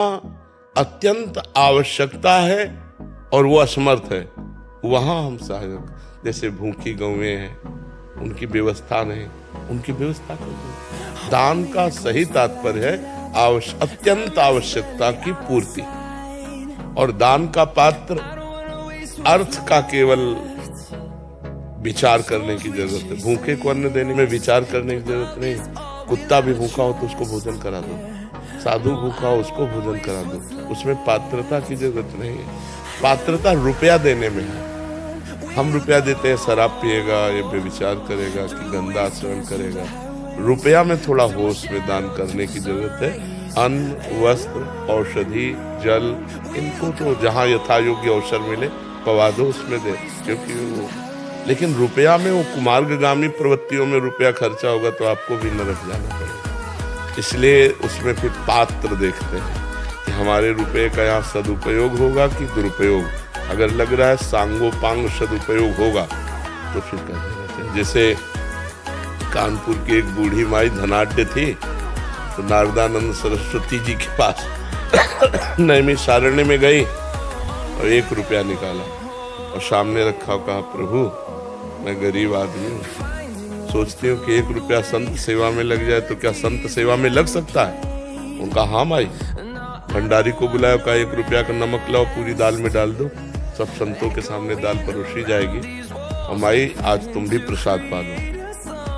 अत्यंत आवश्यकता है और वो असमर्थ है, वहां हम सहायक। जैसे भूखी गौएं हैं, उनकी व्यवस्था नहीं, उनकी व्यवस्था कर दो। दान का सही तात्पर्य है अत्यंत आवश्यकता की पूर्ति। और दान का पात्र अर्थ का केवल विचार करने की जरूरत है। भूखे को अन्न देने में विचार करने की जरूरत नहीं। कुत्ता भी भूखा हो तो उसको भोजन करा दो, साधु भूखा हो उसको भोजन करा दो, उसमें पात्रता की जरूरत नहीं है। पात्रता रुपया देने में है। हम रुपया देते हैं शराब पिएगा, ये व्यभिचार करेगा कि गंदा आचरण करेगा। रुपया में थोड़ा होश में दान करने की जरूरत है। अन्न, वस्त्र, औषधि, जल, इनको तो जहाँ यथा योग्य अवसर मिले पवा दो, उसमें दे। क्योंकि वो लेकिन रुपया में वो कुमार्गामी प्रवृत्तियों में रुपया खर्चा होगा तो आपको भी नरक जाना पड़ेगा। इसलिए उसमें फिर पात्र देखते हैं कि हमारे रुपये का यहाँ सदुपयोग होगा कि दुरुपयोग। अगर लग रहा है सांगोपांग सदुपयोग होगा तो फिर कर देना चाहिए। जैसे कानपुर की एक बूढ़ी माई धनाढ्य थी, तो नारदानंद सरस्वती जी के पास नैमिषारण्य में गई और 1 रुपया निकाला और सामने रखा, कहा प्रभु मैं गरीब आदमी हूँ, सोचती हूँ कि 1 रुपया संत सेवा में लग जाए तो क्या संत सेवा में लग सकता है? उनका हाँ माई। भंडारी को बुलाया, कहा 1 रुपया का नमक लाओ, पूरी दाल में डाल दो, सब संतों के सामने दाल परोसी जाएगी और माई आज तुम भी प्रसाद पा लो।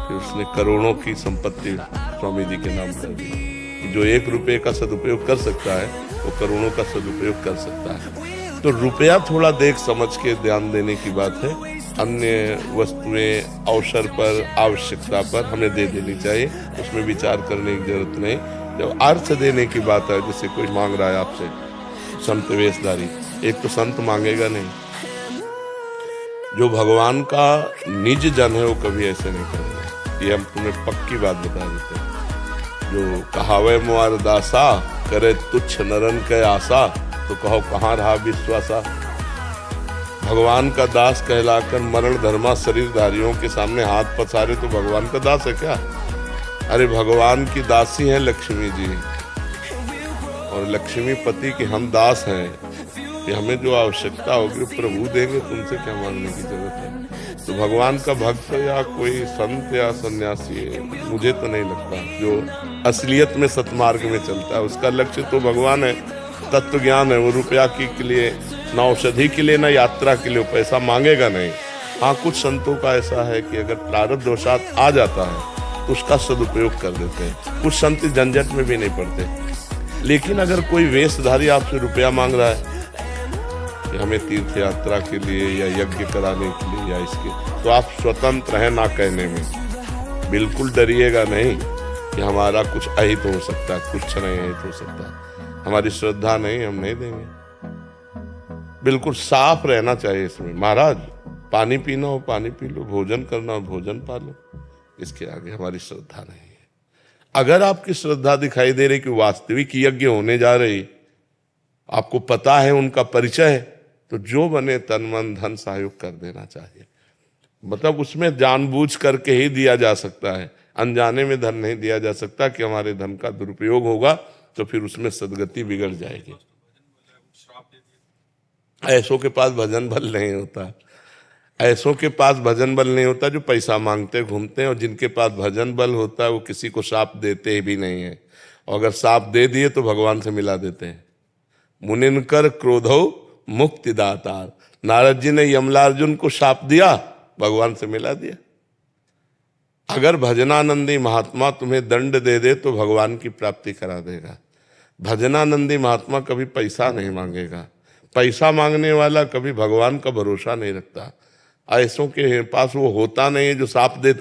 फिर उसने करोड़ों की संपत्ति स्वामी जी के नाम कर दी। जो 1 रुपये का सदुपयोग कर सकता है वो करोड़ों का सदुपयोग कर सकता है। तो रुपया थोड़ा देख समझ के ध्यान देने की बात है। अन्य वस्तुएं अवसर पर, आवश्यकता पर हमें दे देनी चाहिए, उसमें विचार करने की जरूरत नहीं। जब अर्थ देने की बात है, जैसे कोई मांग रहा है आपसे संत वेशधारी, एक तो संत मांगेगा नहीं, जो भगवान का निज जन है वो कभी ऐसे नहीं करेगा। ये हम तुम्हें पक्की बात बता देते हैं। जो कहावे मुआर दासा, करे तुच्छ नरन के आशा, तो कहो कहाँ रहा विश्वासा। भगवान का दास कहलाकर मरण धर्मा शरीरधारियों के सामने हाथ पसारे तो भगवान का दास है क्या? अरे भगवान की दासी है लक्ष्मी जी, और लक्ष्मी पति के हम दास हैं कि हमें जो आवश्यकता होगी प्रभु देंगे, तुमसे क्या मांगने की जरूरत है। तो भगवान का भक्त या कोई संत या सन्यासी है, मुझे तो नहीं लगता जो असलियत में सतमार्ग में चलता है। उसका लक्ष्य तो भगवान है, तत्व ज्ञान है। वो रुपया के लिए, न औषधि के लिए, न यात्रा के लिए पैसा मांगेगा नहीं। हाँ, कुछ संतों का ऐसा है कि अगर प्रारब्ध दोषात आ जाता है तो उसका सदुपयोग कर देते हैं। कुछ संत झंझट में भी नहीं पड़ते। लेकिन अगर कोई वेशधारी आपसे रुपया मांग रहा है कि हमें तीर्थ यात्रा के लिए या यज्ञ कराने के लिए या इसके, तो आप स्वतंत्र हैं ना कहने में। बिल्कुल डरिएगा नहीं कि हमारा कुछ अहित हो सकता है, कुछ नहीं अहित हो सकता है, हमारी श्रद्धा नहीं, हम नहीं देंगे। बिल्कुल साफ रहना चाहिए इसमें। महाराज पानी पीना हो पानी पी लो, भोजन करना हो भोजन पा लो, इसके आगे हमारी श्रद्धा नहीं है। अगर आपकी श्रद्धा दिखाई दे रही कि वास्तविक यज्ञ होने जा रही, आपको पता है उनका परिचय, तो जो बने तन मन धन सहयोग कर देना चाहिए। मतलब उसमें जानबूझ करके ही दिया जा सकता है, अनजाने में धन नहीं दिया जा सकता कि हमारे धन का दुरुपयोग होगा तो फिर उसमें सदगति बिगड़ जाएगी। ऐसों के पास भजन बल नहीं होता। ऐसों के पास भजन बल नहीं होता जो पैसा मांगते घूमते हैं, और जिनके पास भजन बल होता है वो किसी को शाप देते भी नहीं है। और अगर शाप दे दिए तो भगवान से मिला देते हैं। मुनिनकर क्रोधो मुक्ति दातार। नारद जी ने यमलार्जुन को शाप दिया, भगवान से मिला दिया। अगर भजनानंदी महात्मा तुम्हें दंड दे दे तो भगवान की प्राप्ति करा देगा। भजनानंदी महात्मा कभी पैसा नहीं मांगेगा। पैसा मांगने वाला कभी भगवान का भरोसा नहीं रखता। ऐसों के पास वो होता नहीं है जो साप देते